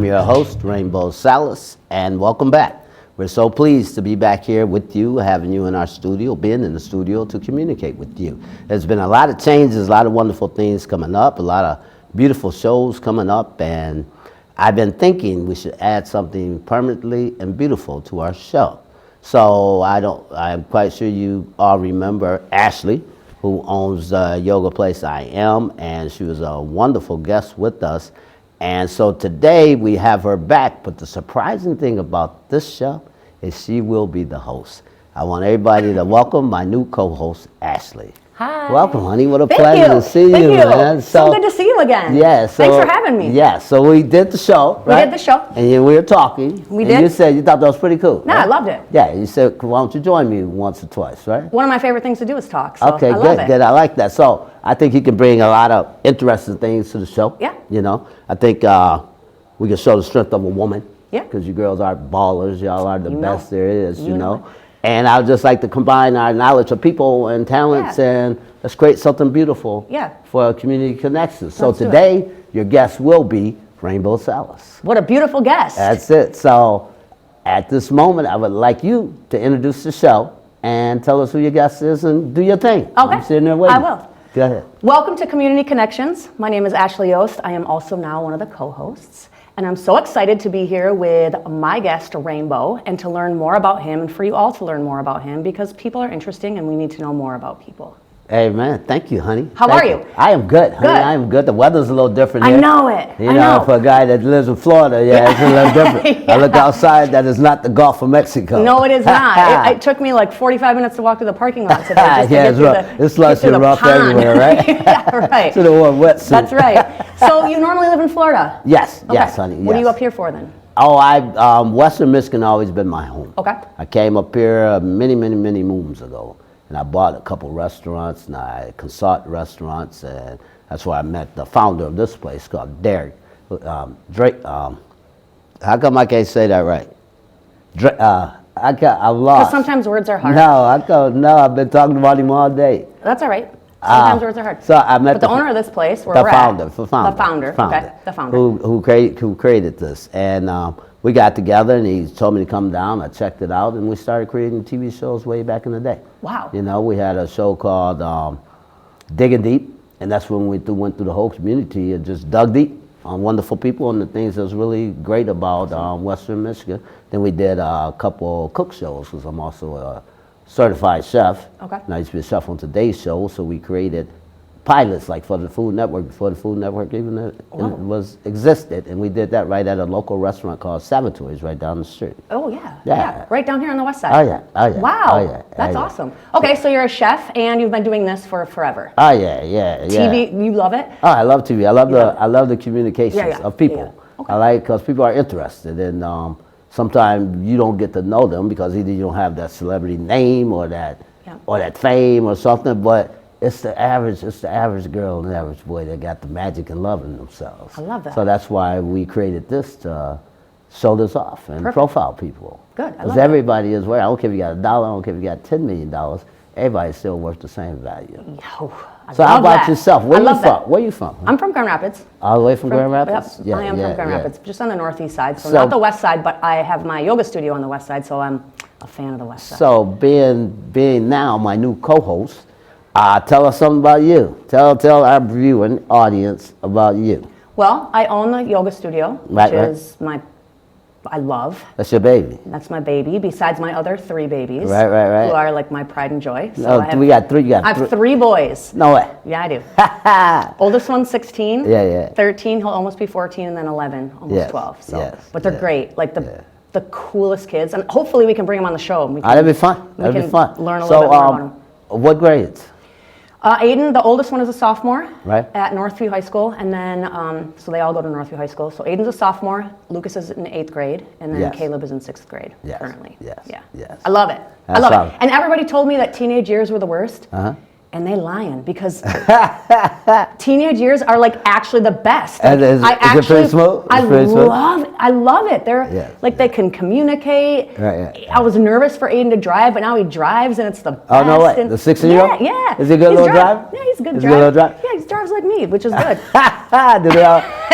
I'm your host, Rainbow Salas, and welcome back. We're so pleased to be back here with you, having you in our studio, being in the studio to communicate with you. There's been a lot of changes, a lot of wonderful things coming up, a lot of beautiful shows coming up, and I've been thinking we should add something permanently and beautiful to our show. So I'm quite sure you all remember Ashley, who owns the yoga place I Am, and she was a wonderful guest with us. And so today we have her back, but the surprising thing about this show is she will be the host. I want everybody to welcome my new co-host, Ashley. Hi. Welcome, honey. What a Thank pleasure you. to see Thank you, you. man. So good to see you again. Yeah. Thanks for having me. Yeah. So we did the show, right? We did the show. And we were talking. We and did. You said you thought that was pretty cool. No, right? I loved it. Yeah. You said, why don't you join me once or twice, right? One of my favorite things to do is talk. So Okay, I love it. good. I like that. So I think you can bring a lot of interesting things to the show. Yeah. You know, I think we can show the strength of a woman. Yeah. Because you girls are ballers. Y'all are the best there is, you know. know. And I would just like to combine our knowledge of people and talents and let's create something beautiful for community connections. So today, your guest will be Rainbow Salas. What a beautiful guest. That's it. So at this moment, I would like you to introduce the show and tell us who your guest is and do your thing. Okay. I'm sitting there waiting. I will. Go ahead. Welcome to Community Connections. My name is Ashley Yost. I am also now one of the co-hosts. And I'm so excited to be here with my guest, Rainbow, and to learn more about him and for you all to learn more about him because people are interesting and we need to know more about people. Hey, man. Thank you, honey. How are you? I am good, honey. Good. I am good. The weather's a little different here. I know it. You know, for a guy that lives in Florida, it's a little different. I look outside, that is not the Gulf of Mexico. No, it is not. It took me like 45 minutes to walk through the parking lot today. Just to get through it's slush and rough everywhere, right? Yeah, right. To the one wetsuit. That's right. So you normally live in Florida? Yes, Okay. yes, honey. What are yes. you up here for then? Oh, Western Michigan always been my home. Okay. I came up here many moons ago, and I bought a couple restaurants, and I consult restaurants, and that's where I met the founder of this place called Derek. Drake. How come I can't say that right? I'm lost. Because sometimes words are hard. No, I've been talking about him all day. That's all right. Sometimes words are hard. So I met but the owner of this place, where the we're founder, at. The founder. Okay, the founder. Who created this. And we got together and he told me to come down. I checked it out and we started creating TV shows way back in the day. Wow. You know, we had a show called Digging Deep, and that's when we went through the whole community and just dug deep on wonderful people and the things that was really great about Western Michigan. Then we did a couple cook shows because I'm also a certified chef. Okay. And I used to be a chef on Today's Show, so we created pilots like for the Food Network before the Food Network even existed, and we did that right at a local restaurant called Salvatore's right down the street. Oh yeah. Right down here on the west side. Oh yeah. Wow, that's awesome. Okay, so you're a chef and you've been doing this for forever. Oh yeah. TV, you love it? Oh, I love TV. I love the communications of people. Yeah. Okay. I like because people are interested, and sometimes you don't get to know them because either you don't have that celebrity name or that fame or something, but it's the average girl and the average boy that got the magic and love in themselves. I love that. So that's why we created this to show this off and profile people. Good. Because everybody is worth. I don't care if you got $1. I don't care if you got $10 million. Everybody's still worth the same value. So how about yourself? Where you from? Where you from? I'm from Grand Rapids. All the way from Grand Rapids? Yep, I am from Grand Rapids, just on the northeast side, so not the west side, but I have my yoga studio on the west side, so I'm a fan of the west side. So being now my new co-host, tell us something about you. Tell our viewing audience about you. Well, I own the yoga studio, which is I love. That's your baby. That's my baby, besides my other 3 babies. Right. Who are like my pride and joy. So we got 3. I have 3 boys. No way. Yeah, I do. Oldest one's 16. Yeah. 13, he'll almost be 14, and then 11, almost 12. So, but they're great. Like the coolest kids, and hopefully we can bring them on the show. And we can, that'd be fun. That'd be fun. Learn a little bit more about them. What grades? Aiden, the oldest one, is a sophomore at Northview High School, and then so they all go to Northview High School. So Aiden's a sophomore, Lucas is in 8th grade, and then Caleb is in 6th grade currently. Yes. I love it. I love it. And everybody told me that teenage years were the worst. And they lying because teenage years are like actually the best. Like, is it pretty smooth? I love it. They're like they can communicate. I was nervous for Aiden to drive, but now he drives and it's the best. Oh no way! The 16-year-old? Yeah. Is he a good little driver? Yeah, he's a good driver. Yeah, he drives like me, which is good.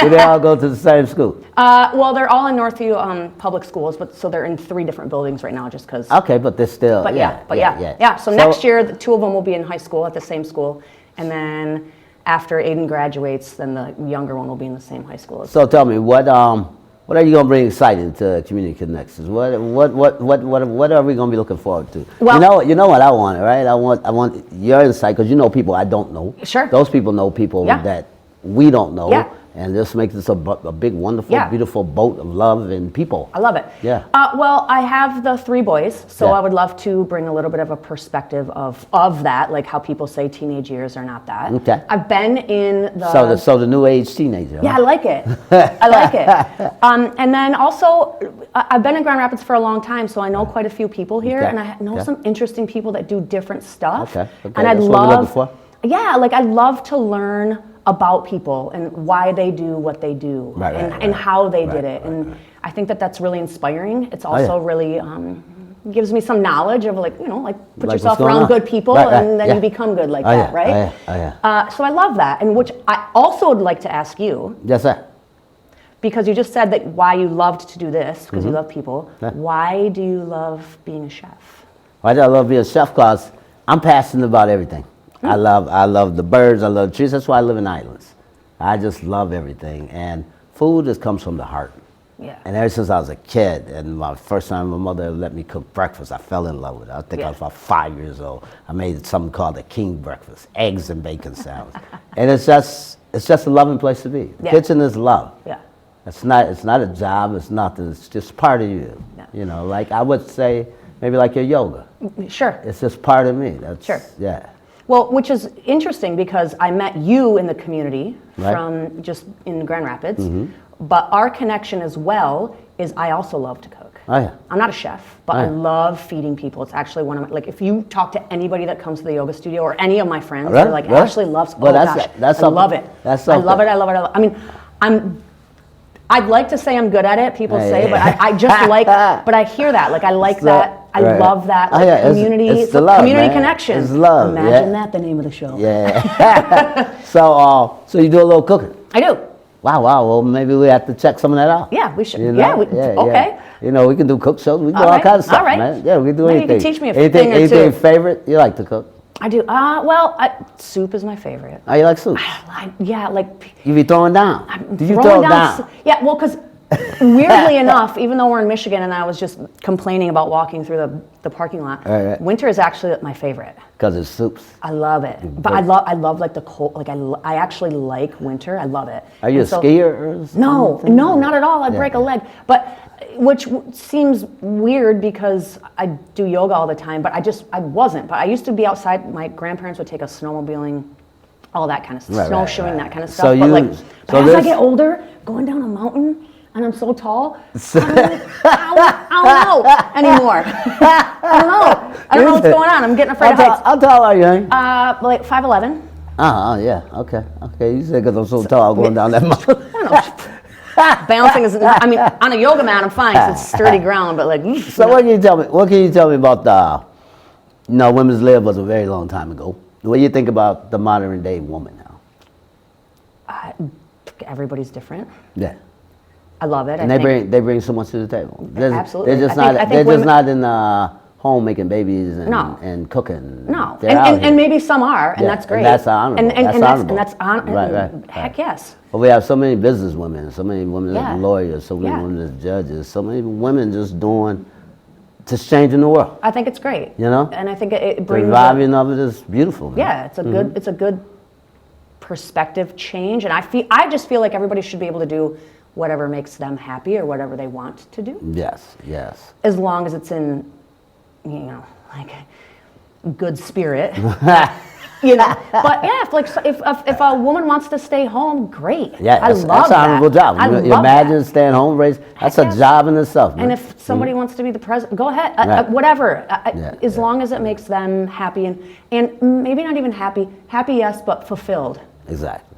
Do they all go to the same school? Well, they're all in Northview public schools, but so they're in 3 different buildings right now, just because. Okay, but they're still. But yeah. So next year, the 2 of them will be in high school at the same school, and then after Aiden graduates, then the younger one will be in the same high school. So tell me, what are you gonna bring exciting to Community Connections? What are we gonna be looking forward to? Well, you know what I want, right? I want your insight, because you know people I don't know. Sure. Those people know people Yeah. that we don't know. Yeah. And this makes this a big, wonderful, Yeah. beautiful boat of love and people. I love it. Yeah. Well, I have the 3 boys, so Yeah. I would love to bring a little bit of a perspective of that, like how people say teenage years are not that. Okay. I've been in the. So the new age teenager. Yeah, I like it. I like it. And then also, I've been in Grand Rapids for a long time, so I know quite a few people here, Okay. and I know Okay. some interesting people that do different stuff. Okay. And I'd That's what we're looking love. for. Yeah, like I'd love to learn about people and why they do what they do, Right, and how they right, did it. And I think that that's really inspiring. It's yeah. also really gives me some knowledge of like put Like yourself what's going around on. good people, Right, and then yeah. you become good like Oh, that, yeah, right? oh, yeah. So I love that, and which I also would like to ask you, Yes, sir. because you just said that why you loved to do this because you love people. Mm-hmm. Yeah. Why do you love being a chef? Why do I love being a chef? Because I'm passionate about everything. I love the birds, I love the trees. That's why I live in islands. I just love everything. And food just comes from the heart. Yeah. And ever since I was a kid, and my first time my mother let me cook breakfast, I fell in love with it. I think I was about 5 years old. I made something called the King Breakfast, eggs and bacon sandwich. And it's just a loving place to be. The Yeah. kitchen is love. Yeah. It's not a job, it's nothing, it's just part of you. Yeah. You know, like I would say, maybe like your yoga. Sure. It's just part of me. That's, Sure. Yeah. Well, which is interesting because I met you in the community Right. from just in Grand Rapids, but our connection as well is I also love to cook. Oh, yeah. I'm not a chef, but Oh, I yeah. love feeding people. It's actually one of my, like if you talk to anybody that comes to the yoga studio or any of my friends, Really? they're like, Really? Ashley loves, Well, oh that's- gosh, that's I love something. it. That's I love something. it, I love it, I love it. I mean, I'd like to say I'm good at it, people Yeah, say, yeah, but yeah. I just like, but I hear that, like I like So- that. I right. love that Oh, like, yeah, it's- community, it's the love, community man. connection. It's love, Imagine yeah. that, the name of the show. Yeah. So you do a little cooking. I do. Wow. Well, maybe we have to check some of that out. Yeah, we should. You know? Yeah, okay. You know, we can do cook shows. We can do All all right, kinds of stuff, all right. man. Yeah, we can do Maybe you can anything. teach me a anything, thing or anything two. favorite you like to cook? I do. Soup is my favorite. Oh, you like soup? Yeah, like You be throwing down? Do you throw throwing down? Yeah, well, because weirdly enough, even though we're in Michigan and I was just complaining about walking through the parking lot, Right. winter is actually my favorite. Because it's soups. I love it, but I love like the cold. Like I actually like winter. I love it. Are you And a so- skier? Or something? No, not at all. I Yeah, break a yeah. leg, but which seems weird because I do yoga all the time. But I wasn't. But I used to be outside. My grandparents would take us snowmobiling, all that kind of stuff, Right, right, snowshoeing, right. that kind of So stuff. But you- like, so as I this- get older, going down a mountain. And I'm so tall, I don't know anymore. I don't know what's going on. I'm getting afraid of heights. How tall are you, honey? Like 5'11". Yeah. Okay. You said because I'm so tall, I'm going down that mountain. I don't know. Balancing is, I mean, on a yoga mat, I'm fine 'cause it's sturdy ground, but like, So what can you tell me about women's lib was a very long time ago. What do you think about the modern day woman now? everybody's different. Yeah. I love it. And they bring so much to the table. Absolutely. They're just I think they're just women- not in home making babies and, No. and cooking. No, They're out here. and maybe some are, and Yeah, that's great. and that's honorable. And that's honorable. Right. Heck yes. But we have so many business women, so many women Yeah. as lawyers, so many Yeah. women as judges, so many women just changing the world. I think it's great. You know? And I think it The brings. reviving of it is beautiful. Man. Yeah, it's a good perspective change, and I just feel like everybody should be able to do whatever makes them happy or whatever they want to do, Yes. as long as it's in, like good spirit. But yeah, if a woman wants to stay home, great. Yeah, I that's love an honorable that. job. I You love imagine that. staying home, raised. That's Heck a yes. job in itself, man. And if somebody wants to be the president, go ahead. Right. Whatever. Yeah, as yeah. long as it makes them happy and maybe not even happy. Happy, yes, but fulfilled. Exactly.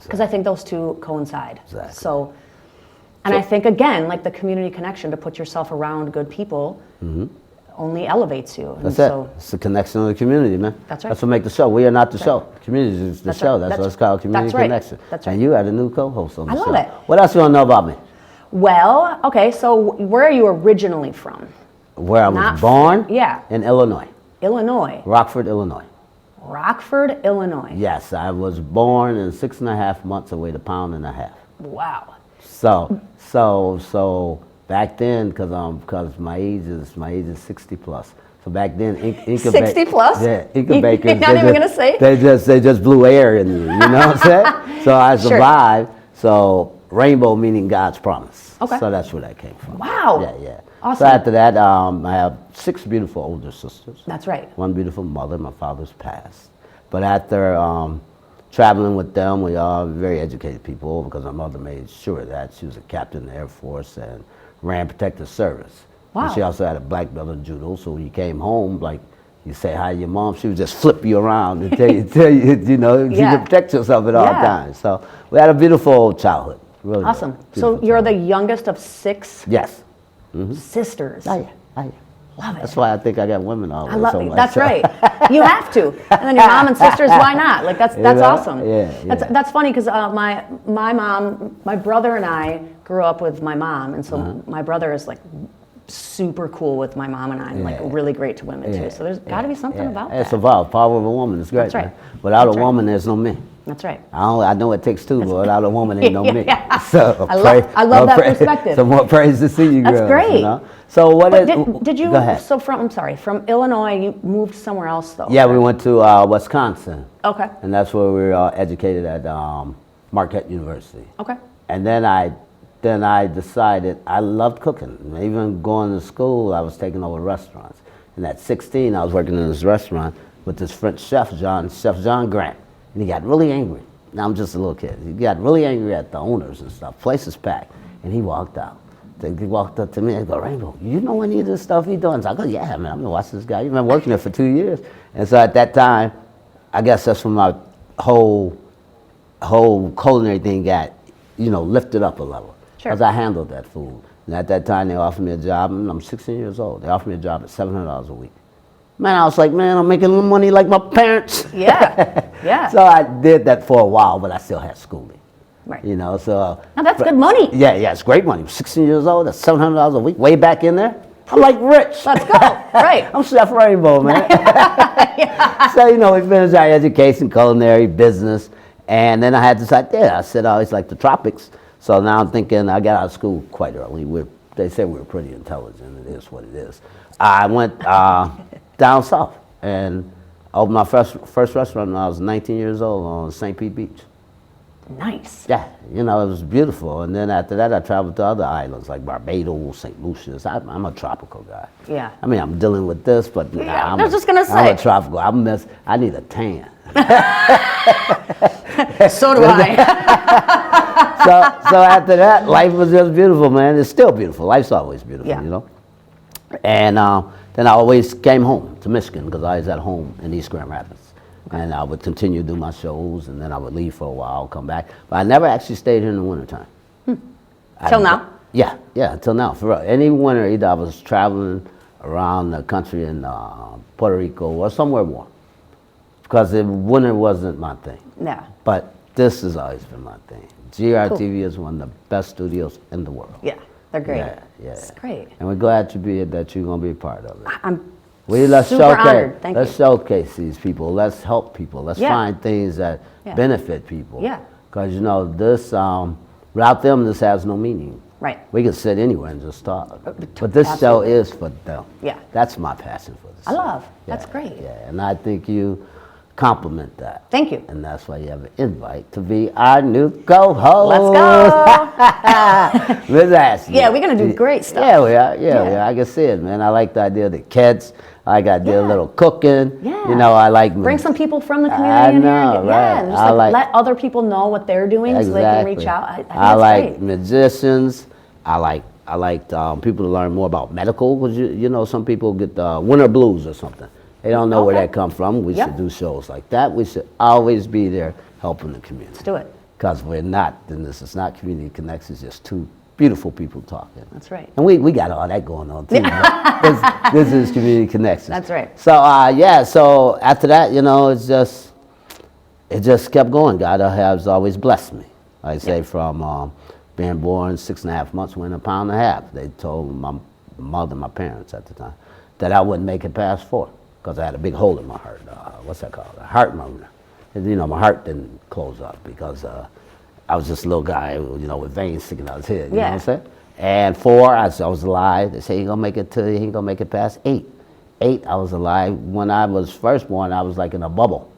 Because I think those two coincide. Exactly. So, and I think again, like the community connection, to put yourself around good people, only elevates you. And That's it. It's the connection of the community, man. That's right. That's what makes the show. We are not the show. Community is the That's show. right. That's what it's called, community That's right. connection. That's right. And you are the new co-host on the I show. love it. What else you want to know about me? Well, okay, so where are you originally from? Where I was Not born? yeah. In Illinois. Illinois. Rockford, Illinois. Rockford, Illinois. Yes, I was born in 6.5 months. I weighed 1.5 pounds. Wow. So back then, because my age is 60 plus. So back then, Inca 60 plus? Yeah, Inca bakers. You're not even gonna say? They just blew air in you. You know what I'm saying? So I Sure. survived. So rainbow meaning God's promise. Okay. So that's where that came from. Wow. Yeah. Awesome. So after that, I have 6 beautiful older sisters. That's right. One beautiful mother. My father's passed. But after traveling with them, we are very educated people because my mother made sure that she was a captain in the Air Force and ran protective service. Wow. And she also had a black belt in judo. So when you came home, like you say hi to your mom, she would just flip you around and tell you, you know, you Yeah. can protect yourself at all Yeah. times. So we had a beautiful childhood. Really Awesome. good. So Beautiful you're the childhood. youngest of 6 Yes. sisters. Oh, yeah. Love it. That's why I think I got women all I over love so much. That's right. You have to. And then your mom and sisters, why not? Like that's know? awesome. Yeah, That's funny because my mom, my brother and I grew up with my mom, and so Uh-huh. my brother is like super cool with my mom and I, and like Yeah. really great to women too. So there's got to be something about It's that. about power of a woman. It's great. That's right. Man. Without That's a right. woman, there's no me. That's right. I know it takes two, but without a woman, ain't no me. Yeah. So I love that perspective. So more praise to see you, That's girls. great. You know? So what But is? did you? Go ahead. So I'm sorry. From Illinois, you moved somewhere else though. Yeah, we went to Wisconsin, Okay. and that's where we were educated at Marquette University. Okay. And then I decided I loved cooking. And even going to school, I was taking over restaurants. And at 16, I was working in this restaurant with this French chef, Chef John Grant. And he got really angry. Now I'm just a little kid. He got really angry at the owners and stuff. Place is packed. And he walked out. He walked up to me and go, Rainbow, you know any of this stuff he doing? So I go, yeah, man, I've been watching this guy. He's been working there for 2 years. And so at that time, I guess that's when my whole culinary thing got, lifted up a level. Sure. Because I handled that food. And at that time, they offered me a job, and I'm 16 years old. They offered me a job at $700 a week. Man, I was like, man, I'm making a little money like my parents. Yeah. Yeah. So I did that for a while, but I still had schooling. Right. So. Now that's good money. Yeah, it's great money. 16 years old, that's $700 a week, way back in there. I'm like rich. Let's go. Right. I'm Chef Rainbow, man. So, we finished our education, culinary, business, and then I had this idea. I said I always like the tropics. So now I'm thinking, I got out of school quite early. They say we were pretty intelligent. It is what it is. I went down south and opened my first restaurant when I was 19 years old on St. Pete Beach. Nice. Yeah, it was beautiful. And then after that, I traveled to other islands like Barbados, St. Lucia's. I'm a tropical guy. Yeah. I mean, I'm dealing with this, but Yeah, I'm I was just gonna I'm say. a tropical. I need a tan. So do I. So after that, life was just beautiful, man. It's still beautiful. Life's always beautiful, Yeah. And then I always came home to Michigan because I was at home in East Grand Rapids. And I would continue to do my shows, and then I would leave for a while, come back. But I never actually stayed here in the wintertime. Till now? Yeah, until now. For real. Any winter, either I was traveling around the country in Puerto Rico or somewhere warm. Because the winter wasn't my thing. Yeah. But this has always been my thing. GRTV is one of the best studios in the world. Yeah. They're great. Yeah. It's great. And we're glad that you're going to be a part of it. I'm Let's super showcase, honored. Thank let's you. showcase these people. Let's help people. Let's Yeah. find things that Yeah. benefit people. Yeah. Because this, without them, this has no meaning. Right. We can sit anywhere and just talk. But this show Absolutely. is for them. Yeah. That's my passion for this. I love. That's great. Yeah, and I think you compliment that. Thank you. And that's why you have an invite to be our new co-host. Let's go. Miss Ashley. Yeah, we're gonna do great stuff. Yeah, we are. Yeah, Yeah. we are. I can see it, man. I like the idea of the kids. I got to do a Yeah. little cooking. Yeah. I like Bring some people from the I community in know, here. right. Yeah, and just I like, like- let other people know what they're doing so they can reach out. I think I that's like great. musicians. I like people to learn more about medical because some people get winter blues or something. They don't know where Okay. that comes from. We Yep. should do shows like that. We should always be there helping the community. Let's do it. Because we're not, then this is not community connections, just two beautiful people talking. That's right. And we got all that going on too. But this is community connections. That's right. So yeah, so after that, it just kept going. God has always blessed me. Like I say, from being born 6.5 months, weighing 1.5 pounds. They told my mother, my parents at the time, that I wouldn't make it past 4 because I had a big hole in my heart. What's that called? A heart murmur. And, my heart didn't close up because I was just a little guy, with veins sticking out his head. You know what I'm saying? And 4, I was alive. They say he ain't gonna make it past 8. 8, I was alive. When I was first born, I was like in a bubble.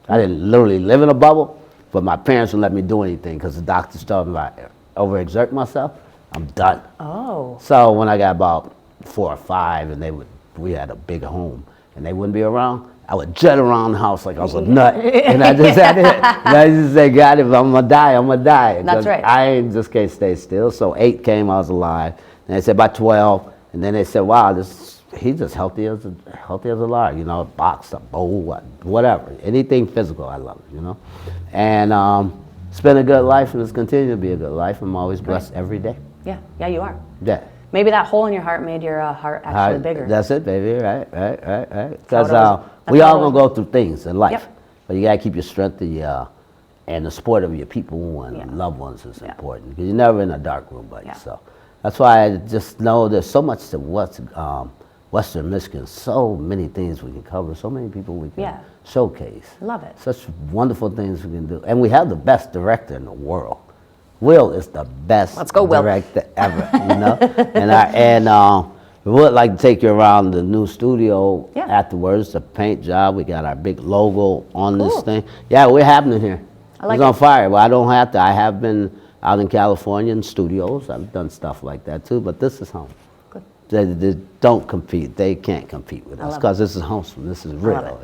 I didn't literally live in a bubble, but my parents wouldn't let me do anything because the doctors told me if I overexert myself, I'm done. Oh. So when I got about 4 or 5, and we had a big home, and they wouldn't be around, I would jet around the house like I was a nut, and I just had it. And I just say, God, if I'm gonna die, I'm gonna die. That's right. I just can't stay still. So 8 came, I was alive. And they said by 12, and then they said, wow, he's just healthy as a lark. Box, a bowl, whatever, anything physical, I love it. And it's been a good life, and it's continued to be a good life. I'm always blessed every day. Yeah, you are. Yeah. Maybe that hole in your heart made your heart actually bigger. That's it, baby. Right. Because we all gonna go through things in life, but you gotta keep your strength and the support of your people and loved ones is important. Because you're never in a dark room by yourself. That's why I just know there's so much to Western Michigan. So many things we can cover. So many people we can showcase. Love it. Such wonderful things we can do, and we have the best director in the world. Will is the best director ever, and we would like to take you around the new studio afterwards, the paint job. We got our big logo on this thing. Yeah, we're happening here. It's on fire. Well, I don't have to. I have been out in California in studios. I've done stuff like that too, but this is home. They don't compete. They can't compete with us because this is wholesome. This is real.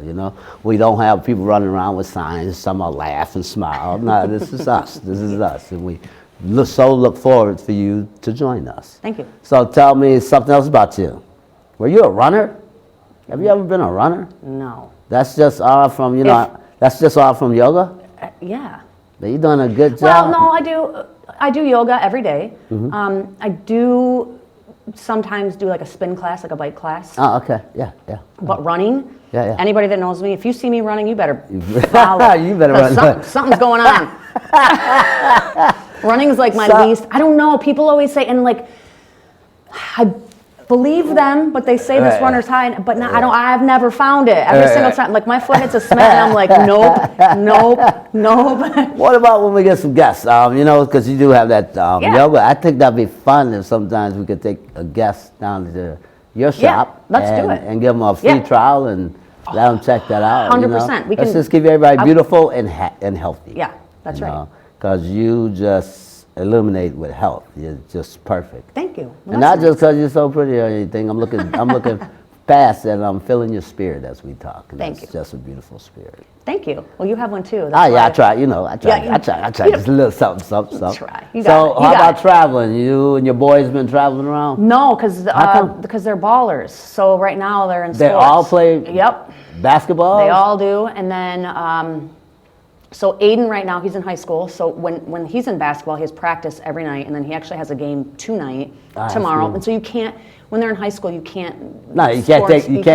We don't have people running around with signs. Some are laugh and smile. No, this is us. This is us, and we look forward for you to join us. Thank you. So tell me something else about you. Were you a runner? Have you ever been a runner? No. That's just all from That's just all from yoga. Yeah. But you're doing a good Well, job. no, I do yoga every day. I do sometimes do like a spin class, like a bike class. Oh, okay. Yeah. But running, Yeah. anybody that knows me, if you see me running, you better follow. You better run. Something's going on. Running's like my least. I don't know. People always say, and like, I believe them, but they say this runner's high, but no, I've never found it. Every single time, like my foot hits a cement, and I'm like, nope. What about when we get some guests? Because you do have that yoga. I think that'd be fun if sometimes we could take a guest down to your shop. Let's do it. And give them a free trial and let them check that out. 100%. Let's just keep everybody beautiful and healthy. Yeah, that's right. Because you just illuminate with health. You're just perfect. Thank you. And not just because you're so pretty or anything. I'm looking past that, and I'm feeling your spirit as we talk. And Thank you. It's just a beautiful spirit. Thank you. Well, you have one too. I try. I try just a little something. Try. How about traveling? You and your boys been traveling around? No, because they're ballers. So right now they're in sports. They all play. Yep. Basketball. They all do, and then. So Aiden right now, he's in high school. So when he's in basketball, he has practice every night, and then he actually has a game tonight, tomorrow. And so you can't, when they're in high school, you can't. No, you can't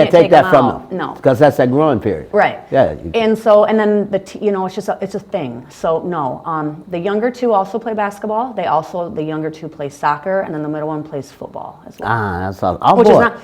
take that from them. No, because that's that growing period. Right. Yeah. And then it's a thing. So no, the younger two also play basketball. The younger two play soccer, and then the middle one plays football as well. That's awesome.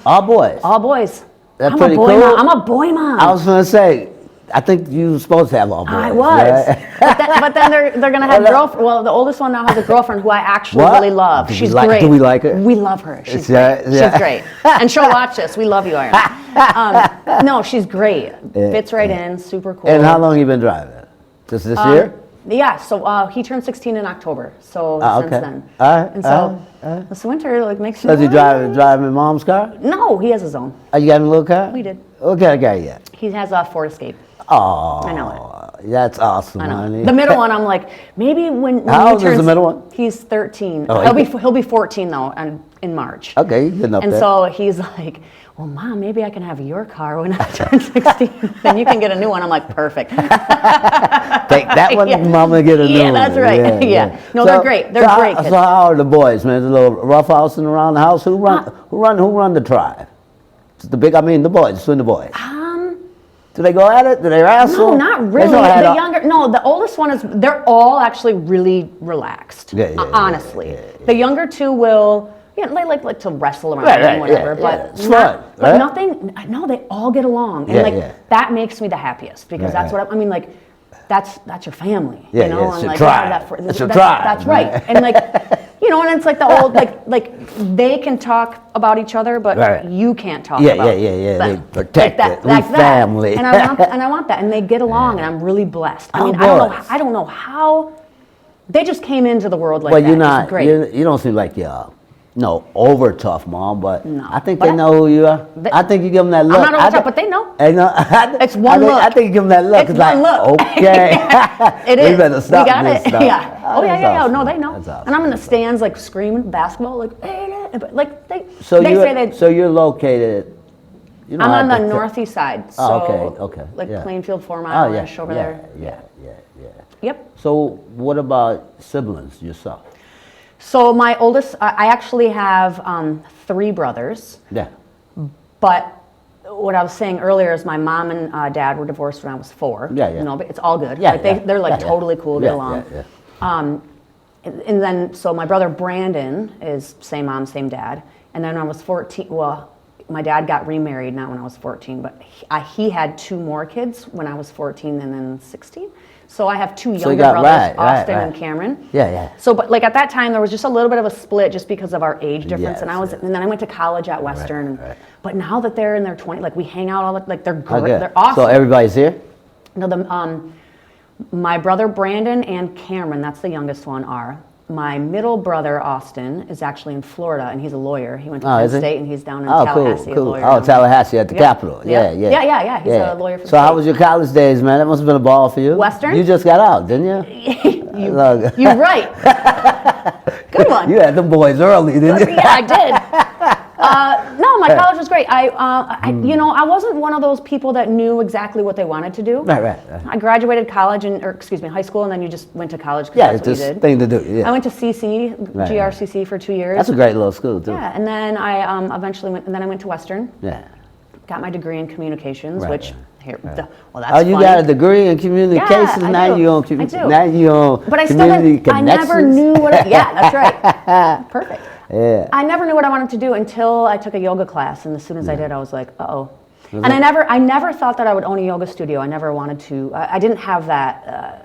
All boys. All boys. That's I'm pretty a boy cool. mom. I'm a boy mom. I was gonna say. I think you were supposed to have all boys. I was, right? but then they're gonna have girlfriend. Well, the oldest one now has a girlfriend who I actually really love. She's great. Do we like her? We love her. She's great. She's great, and she'll watch this. We love you, Iron. No, she's great. Fits right in. Super cool. And how long have you been driving? Just this year? Yeah. So he turned 16 in October. So since then. All right. And so this winter makes me. Does he drive in mom's car? No, he has his own. Oh, you got a little car? We did. What kind of car you got? He has a Ford Escape. Oh, I know it. That's awesome, I know. honey. The middle one, I'm like, maybe when How he old turns, is the middle one? He's 13. Oh, he'll be 14 though, in March. Okay, you're getting up and there. so he's like, well, Mom, maybe I can have your car when I turn 16. Then you can get a new one. I'm like, perfect. Take that one, Yeah. mama, get a new one. Yeah, that's right. Yeah. No, they're great. They're great kids. So how are the boys, man? The little roughhousing around the house. Who run the tribe? The boys, the boys. Do they go at it? Do they wrestle? No, not really. The oldest one they're all actually really relaxed. Honestly. The younger two will, they like to wrestle around and whatever, but it's fun, but right? nothing, no, they all get along. And that makes me the happiest because that's what that's your family, Yeah, you know? it's and your like, tribe. It's your tribe. That's right. And and it's like the old, they can talk about each other, but you can't talk about Yeah. them. They protect it. We Like that. family. And I want that. And they get along, and I'm really blessed. I mean, I don't know how they just came into the world like that. It's great. You don't seem like you're over tough, Mom, but No. I think they know who you are. I think you give them that look. I'm not over top, but they know. They know. It's one look. I think you give them that look. It's one look. Okay. It is. We better stop We got this it. stuff. Yeah. Oh, That's yeah. awesome. No, they know. That's awesome. And I'm in the stands, screaming basketball, they So say they. So you're located. I'm on the northeast side, so okay. Yeah. Plainfield, 4 Mile-ish over there. Yeah. Yep. So what about siblings yourself? So my oldest, I actually have 3 brothers. Yeah. But what I was saying earlier is my mom and dad were divorced when I was 4. Yeah. But it's all good. Yeah, They're totally cool, get along. Yeah. And then, so my brother Brandon is same mom, same dad. And then when I was 14, my dad got remarried, not when I was 14, but he had 2 more kids when I was 14 and then 16. So I have 2 younger brothers, Austin and Cameron. Yeah. So, but at that time, there was just a little bit of a split just because of our age difference. Yes, and then I went to college at Western. Right. But now that they're in their 20s, we hang out all the, they're great, Okay. they're awesome. So everybody's here? No, my brother Brandon and Cameron, that's the youngest one, are. My middle brother Austin is actually in Florida, and he's a lawyer. He went to Penn State, and he's down in Tallahassee. Cool. A lawyer Oh, Tallahassee at the Capitol. Yeah. He's a lawyer for the So how state. was your college days, man? That must have been a ball for you. Western? You just got out, didn't you? You're right. Good one. You had them boys early, didn't you? Yeah, I did. No, my college was great. I wasn't one of those people that knew exactly what they wanted to do. Right. I graduated high school, and then you just went to college because Yeah, that's it's what you just did. thing to do. Yeah. I went to CC, Right. GRCC for 2 years. That's a great little school, too. Yeah, and then I eventually went to Western. Yeah. Got my degree in communications, Right, which right. that's Oh, you funny. got a degree in communications. Yeah, I now do. you on I do. Now you on But I still community didn't, I never connections? knew what yeah, that's right. Perfect. Yeah. I never knew what I wanted to do until I took a yoga class, and as soon as I did, I was like, uh-oh. And I never thought that I would own a yoga studio. I never wanted to. I didn't have that.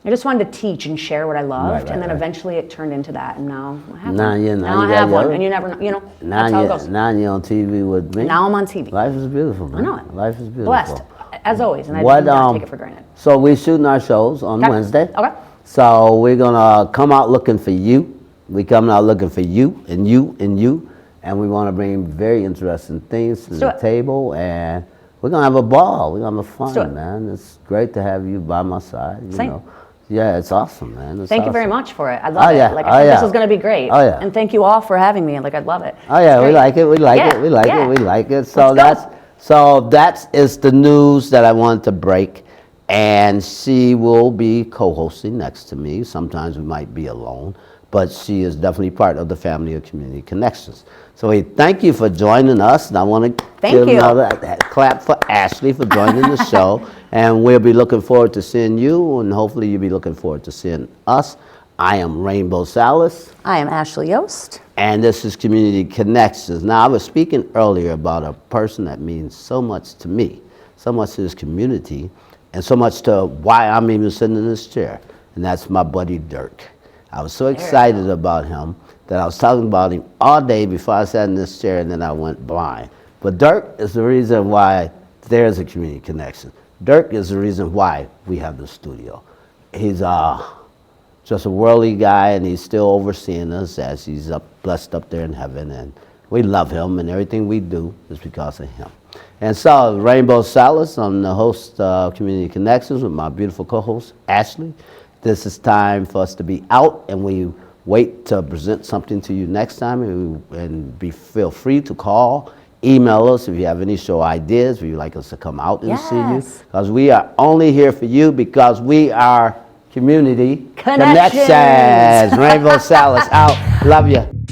I just wanted to teach and share what I loved, and then eventually it turned into that, and now I have one. Now I have one, and you never know, that's how it goes. Now you're on TV with me. Now I'm on TV. Life is beautiful, man. I know it. Life is beautiful. Blessed, as always, and I What, do not take it for granted. So we're shooting our shows on Okay. Wednesday. Okay. So we're gonna come out looking for you. We coming out looking for you and you and you, and we want to bring very interesting things to the table, and we're gonna have a ball. We're gonna have fun, man. It's great to have you by my side. You Same. know. Yeah, it's awesome, man. It's Thank you very awesome. much for it. I love it. yeah. Like I said, this is going to be great. Oh, yeah. And thank you all for having me. Like I'd love it. Oh yeah, It's we great. like it. We like Yeah, it. We like yeah. it. We like it. So Let's go. that is the news that I wanted to break, and she will be co-hosting next to me. Sometimes we might be alone, but she is definitely part of the family of Community Connections. So we thank you for joining us, and I want to give you. another clap for Ashley for joining the show. And we'll be looking forward to seeing you, and hopefully you'll be looking forward to seeing us. I am Rainbow Salas. I am Ashley Yost. And this is Community Connections. Now, I was speaking earlier about a person that means so much to me, so much to this community, and so much to why I'm even sitting in this chair, and that's my buddy Dirk. I was so excited about him that I was talking about him all day before I sat in this chair, and then I went blind. But Dirk is the reason why there's a Community Connection. Dirk is the reason why we have the studio. He's just a worldly guy, and he's still overseeing us as he's blessed up there in heaven, and we love him, and everything we do is because of him. And so, Rainbow Salas, I'm the host of Community Connections with my beautiful co-host, Ashley. This is time for us to be out, and we wait to present something to you next time, and feel free to call email us if you have any show ideas, if you'd like us to come out and see you. Yes. Because we are only here for you because we are community Connections. Rainbow Salas out. Love you.